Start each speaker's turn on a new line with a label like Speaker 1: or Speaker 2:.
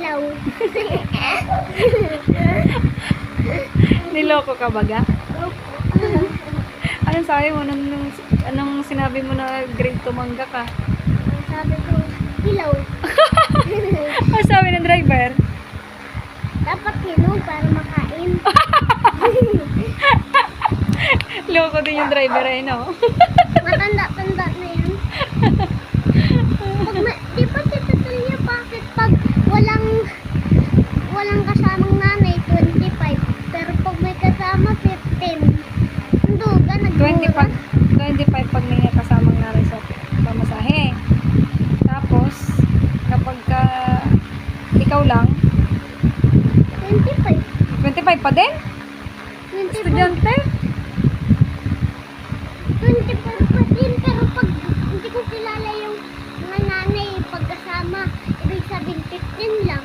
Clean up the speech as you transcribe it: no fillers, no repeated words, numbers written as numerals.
Speaker 1: ilaw.
Speaker 2: Niloko ka baga? Anong sabi mo anong sinabi mo na grade 2 mangga ka?
Speaker 1: Sabi ko, ilaw.
Speaker 2: Ano sabi ng driver?
Speaker 1: Dapat hinog para makain.
Speaker 2: Loko din yung driver ay no?
Speaker 1: Matanda-tanda na yan. Di ba si Tatalia, bakit pag walang kasamang nanay, 25. Pero pag may kasama, 15. Duga, nagmura.
Speaker 2: 25 pag may kasamang narin sa pamasahe. Tapos, kapag ikaw lang,
Speaker 1: 25.
Speaker 2: 25 pa din?
Speaker 1: 25.
Speaker 2: Estudyante?
Speaker 1: 25 pa din. Pero pag hindi ko kilala yung mga nanay pagkasama, ibig sabihin 15 lang.